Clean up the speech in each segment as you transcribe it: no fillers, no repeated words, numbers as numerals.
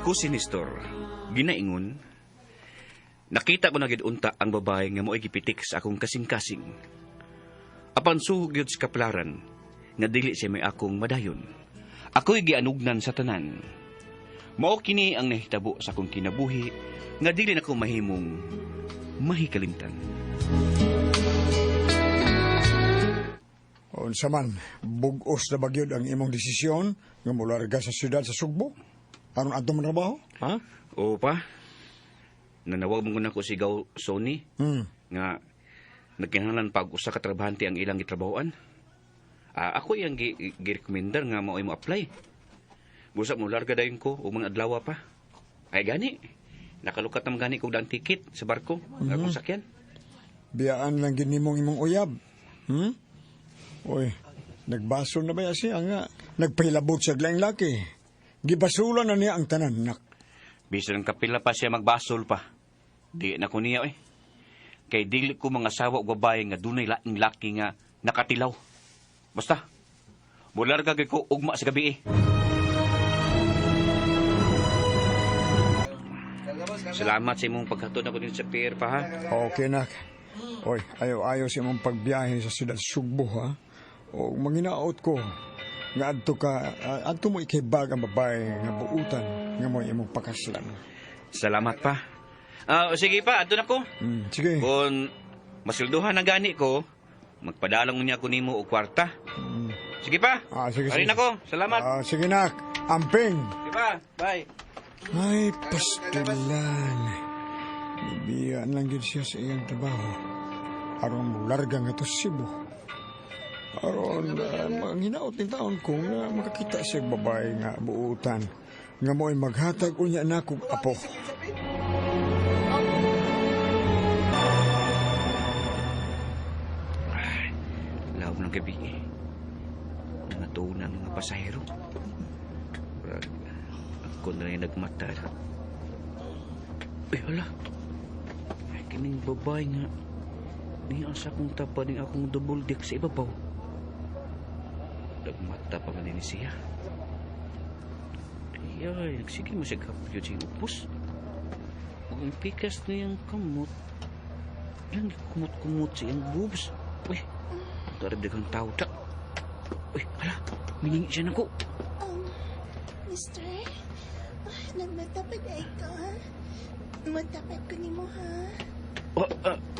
Ako si Nestor. Ginaingon, nakita ko na gid unta ang babae nga mo'y gipitik sa akong kasing-kasing. Apan suhog yun sa kaplaran, nga dili siya may akong madayon. Ako'y gianugnan sa tanan. Mao kini ang nahitabo sa akong kinabuhi, nga dili na ko mahimong mahikalimtan. Unsa man, bugos na bagyod ang imong desisyon nga molarga sa syudad sa Sugbo? Aron adto man trabaho? Ha? Oo pa. Nanawag mo na ko sigaw Sony, nga nagkinahanglan pag usa ka trabahante ang ilang gitrabahoan. Ako iyang gi-recommendar nga mao mo apply. Busa mo larga dayon ko o mga adlaw pa. Ay gani. Nakalukat na gani ko dang ticket sa barko. Akong sakyan. Biyaan lang gid nimong imong uyab. Oy, nagbasol na ba siya nga nagpahilabot sa laing laki? Gibasulan na niya ang tanan, nak. Bisan ng kapila pa siya magbasol pa. Di na ko niya Kay dili ko mga asawa o babae nga dunay laing laki nga nakatilaw. Basta, mularga gid ko ugma sa gabi Salamat sa imong paghatod ako din sa pier pa ha. Okay, nak. Oy, ayaw-ayaw sa imong pagbiyahe sa siyudad Sugbo, ha? O manginaot ko nga adto mo ikibag ang babae nga buutan nga mo imong pakaslan. Salamat pa. Sige pa, adto na ko. Sige. Kung masilduhan na gani ko, magpadalang niya ko nimo og kwarta. Sige pa. Sige. Arin ako. Salamat. Sige, nak. Amping. Sige pa. Bye. Ay, pastilan. Bibiyaan lang yun siya sa iyang trabaho. Aron mo larga nga to Cebu. Aron manghinaot ng taon ko nga makakita siya babae nga buutan. Nga mo'y maghatag unya na kong apo. Law ng gabi Natunan ng mga pasahero. Ako na rin nagmata. Hala. Ay, kining babae nga. Ni asa kong tapa ni akong double deck sa ibabaw. Nagmata pa man ni siya. Ay, nagsige mo siya kapyo siya upos. Ang pikas na yung kamot. Yan, kumot-kumot siya yung boobs. Uy, tarib kang tao ta. Uy, hala, miningi siya na ko. Mister, nagmatapad ay ka. Matapad ko ni mo, ha?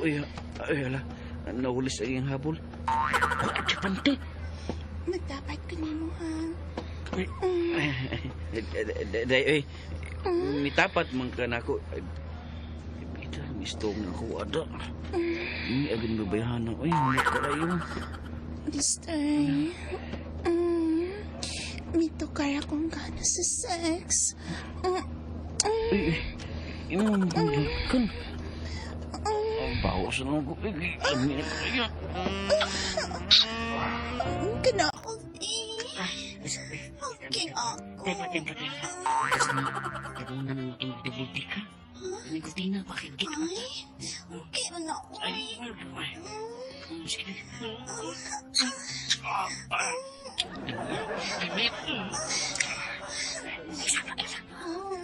Uy, hala, nahulis ay yung habol. Siya pante. Matapad ko ni mo, ha? Day, mitapat man ka na ako. Ito, mistong na ako, ada. Ini agad babayahan na. Uy, makarayo. Mister, mito kaya kong gana sa sex. Yung kan. Bawas na ako. Amin na kaya. Kana ako, okay ako. Naguna ng debulti ka. Nagtina, pakikit mo. Ay, okay na ako.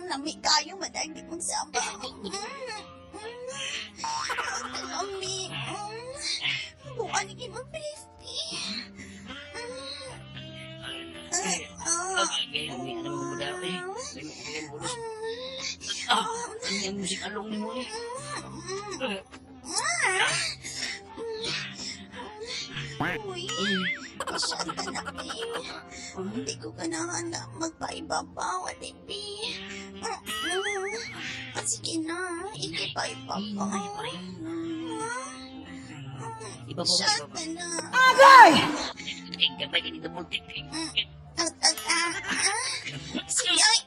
Lami kayo, madagi kong saba. Lami. Bukan ni Kim Briefy. Ang musik along ni mo Uy, masyado ka na, Pi. Hindi ko ganahan na magpaibabaw, Pi. Sige na, ikipaibabaw. Masyado ka na. Agay! Gabay ka ni debulti. Sige, ay.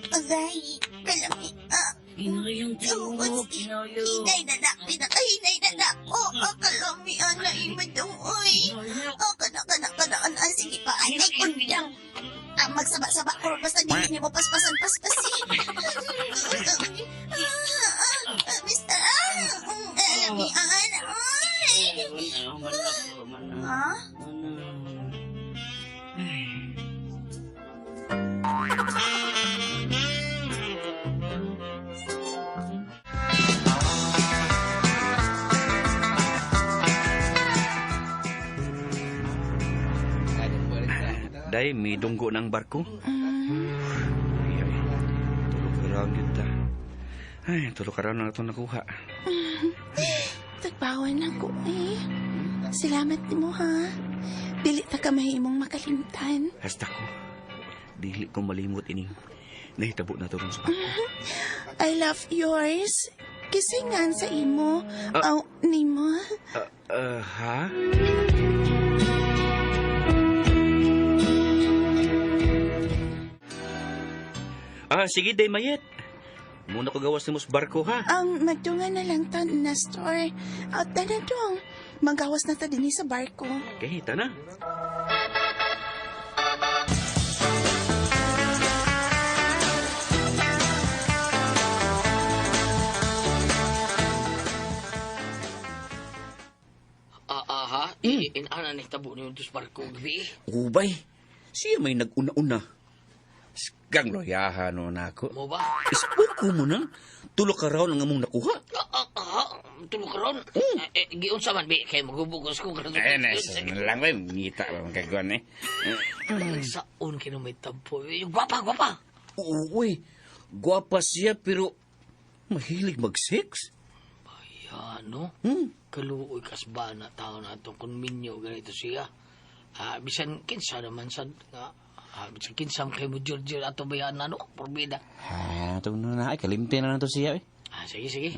Agay, kalami. Inayang tiyo, inayo. Hinay na na, pinakahinay na na. Kalami, ana, imadong, uy. Sige pa, ay, undang. Magsaba-saba ko, basta hindi niyo mo paspasan-paspasin. Mister, alami, ana, uy. Ha? Day, may dunggo ng barko. Mm, Ay, tulog ka raw yun ta. Ay, tulog ka raw na ito nakuha. tagbawan ako eh. Salamat mo ha. Dili ta ka mahimong makalimtan. Hasta ko. Dili ko malimot ining. Nahitabo na turong sa barko. I love yours. Kisingan sa imo. Aw, nimo. Ha? Sige, day mayet. Muna ko gawas ni mos barko, ha? Ang magtunga na lang ta na store. Out na dong. Magawas na ta din sa barko. Kahita na. Ha? Inana ni tabo niyo dos barko gabi. Ubay, siya may nag-una-una. Gang loyahan no nako. Mo ba? Ispuko mo na. Tulo ka raw ng among nakuha. Tulog ka ron. Giun sa man, bi. Kaya magubugos ko. Lang ba, ngita ba magkagawan eh. Saon kino may tampo. Gwapa. Uy, gwapa siya pero mahilig mag-sex. Ayan, no? Hmm. Kaluoy kasba na tao na itong konminyo ganito siya. Bisan kinsa naman sa nga. Bisan kinsa kay mo George ato bayan na no? Porbida. Ito na ay, kalimti na to siya eh. Sige.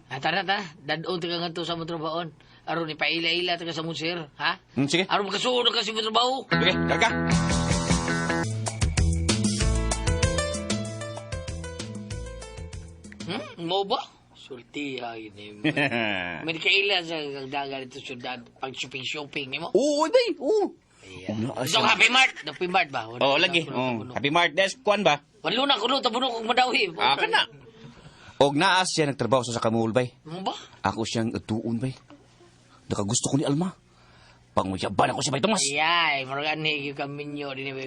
Tara. Dadon taga nga to sa mo trabahoon. Aron ni paila-ila taga sa musir, ha? Sige. Aron makasuod ka sa mo trabaho. Okay, karga. Mo ba? Sulti ini. May kaila sa dagat ito syudad pag shopping ni mo. Oo, bay. Oo. So, Happy Mart ba? Oo, lagi. Happy Mart Desk, kuan ba? Walo na kuno tabuno kog madawi. Kana. Og naas siya nagtrabaho sa Kamul, bay. Mo ba? Ako siyang tuon, bay. Nakagusto ko ni Alma. Pangmayaban ako siya, bay Tomas. Ay, murag ani gyud kami nyo din ni.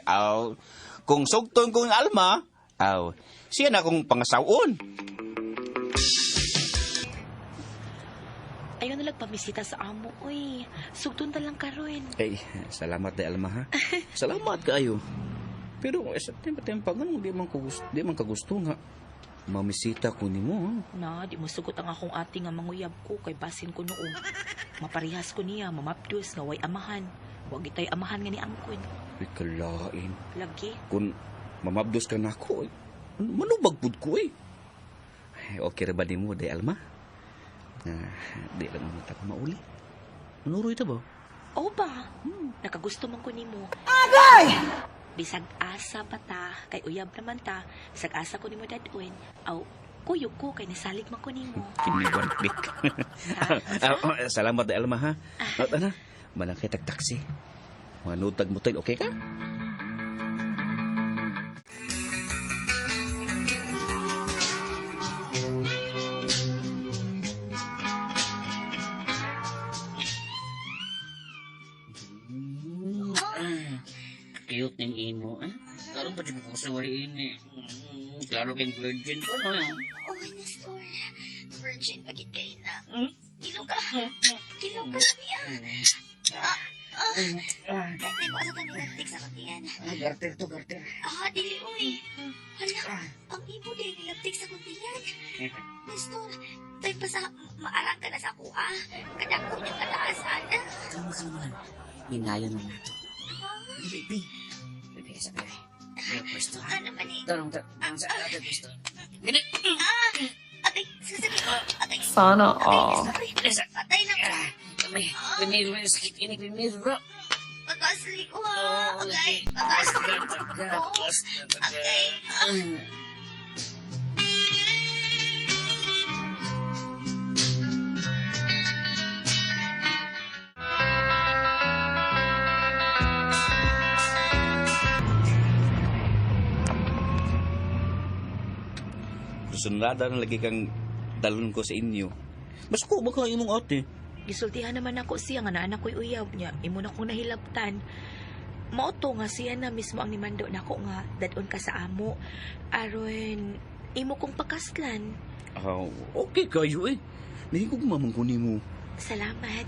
Aw, kung sugton ko ni Alma, siya na akong pangasawon. Ayaw na pamisita sa amo, uy. Sugtun ta lang karon. Ay, salamat day Alma, ha. Salamat kayo. Pero sa tempangan di man kagusto nga. Mamisita ko nimo, ha. Na, di mo sugot ang akong ate nga manguyab ko kay basin ko noong. Maparihas ko niya, mamapdos nga way amahan. Huwag itay amahan nga ni angkon. Ay, kalain. Lagi. Kung mamabdos ka na ako, manubag pud ko, eh. Ay, okay ra ba ni mo day Alma? Di lang mo taka mauli. Manuroy ta ba? Oo ba? Nakagusto man ko nimo. Agay! Bisag asa pa ta, kay uyab naman ta, bisag asa ko nimo daduen. Aw, kuyog ko kay nasalig man ko nimo. Kiniwan, Dick. Salamat day Alma, ha. Ano? Malaki tag-taxi. Manutag mo tayo, okay ka? Cute ng imo, eh? Karon pa din ko sa wari ini. Klaro kang virgin ko, no? Okay na, store. Virgin, pagit kayo na. Kilo ka niya. Dahil ko asa kami nagtik sa kuntiyan. Garter to. Dili, uy. Hala, ang ibo din nagtik sa kuntiyan. Store, tayo pa sa maarang ka na sa kuha. Kadako niyang kataasan. Kamu. Hinayon na nato. Baby. Baby, sabi. Pwesto. Ano ba ni? Tarong sa atin, pwesto. Gini. Atay, sasabi ko. Atay, Sana all. patay na ko. Kami, piniro yung sakit ini, piniro. Pagkasli ko ha. Okay, pagkasli ko. Okay. Sunlada na lagi kang dalon ko sa inyo. Mas ko ba ka imong ate? Gisultihan naman ako siya nga na anak ko'y uyab niya. Imo na kong nahilabtan. Mauto nga siya na mismo ang nimando na ko nga dadon ka sa amo. Aron, imo kong pakaslan. Okay kayo eh. Nahigog mamang ko nimo. Salamat.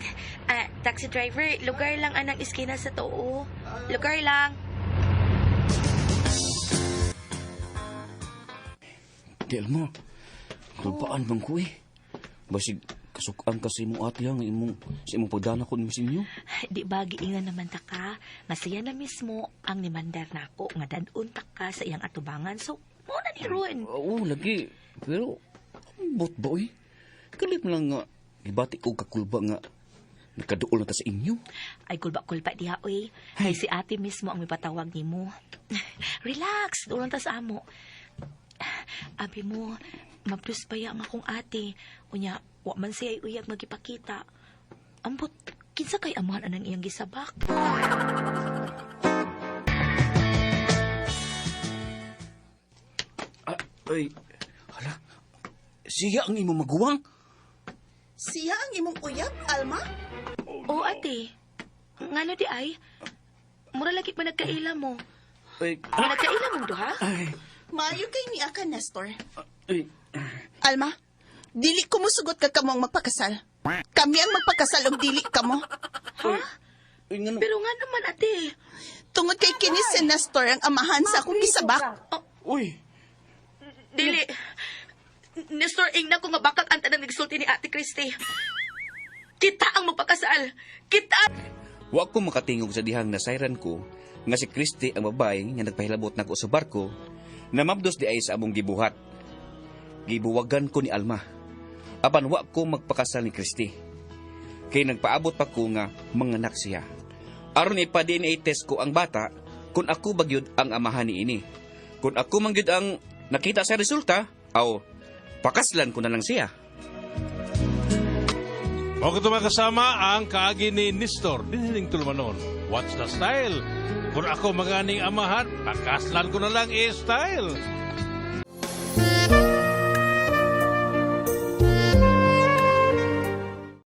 Taxi driver, lugar lang anang iskina sa too. Lugar lang. Di Alma, tulpaan bang ko eh. Basig kasukaan kasi mo ate ang sa imong pagdana ko ni sinyo. Di ba giingan naman ta ka? Masaya na mismo ang nimandar nako nga dadun ta ka sa iyang atubangan. So, mo na ni Ron. Oo, lagi. Pero, bot boy. Kalit lang nga, ibati ko kakulba nga nakaduol na ta sa inyo. Ay, kulba-kulba diha, oy. Ay, si ate mismo ang mipatawag ni mo. Relax, dulang ta sa amo. Abi mo, maplos baya ang akong ate. Unya, wa man siya uyag magipakita. Ambot, kinsa kay amahan anang iyang gisabak? Ay, hala. Siya ang imo maguwang. Siya ang imong uyab, Alma? Oo, ate. Ngano di ay? Mura lagi pa nagkaila mo. Ay, Nagkaila mo duha? ay, Maayo kay ni Aka, Nestor. ay. Alma, dili ko musugot ka kamong magpakasal. Kami ang magpakasal og dili kamo. Ha? Ay, nga no. Pero nga naman, ate. Tungod kay kini si Nestor ang amahan sa akong gisabak. Uy, Dili. Nestor, ingna ko nga bakak ang tanang nagsulti ni Ate Christy. Kita ang magpakasal. Kita! wa ko makatingog sa dihang nasayran ko nga si Christy ang babae nga nagpahilabot nako sa barko na mabdos di ay sa among gibuhat. Gibuwagan ko ni Alma. Apan wa ko magpakasal ni Christy. Kay nagpaabot pa ko nga manganak siya. Aron ipa-DNA test ko ang bata kung ako bagyod ang amahan ni ini. Kung ako mangyod ang nakita sa resulta, aw pakaslan ko na lang siya. O kung kasama ang kaagi ni Nestor, diniling tulmanon. What's the style? Kung ako maganing amahan, pakaslan ko na lang style.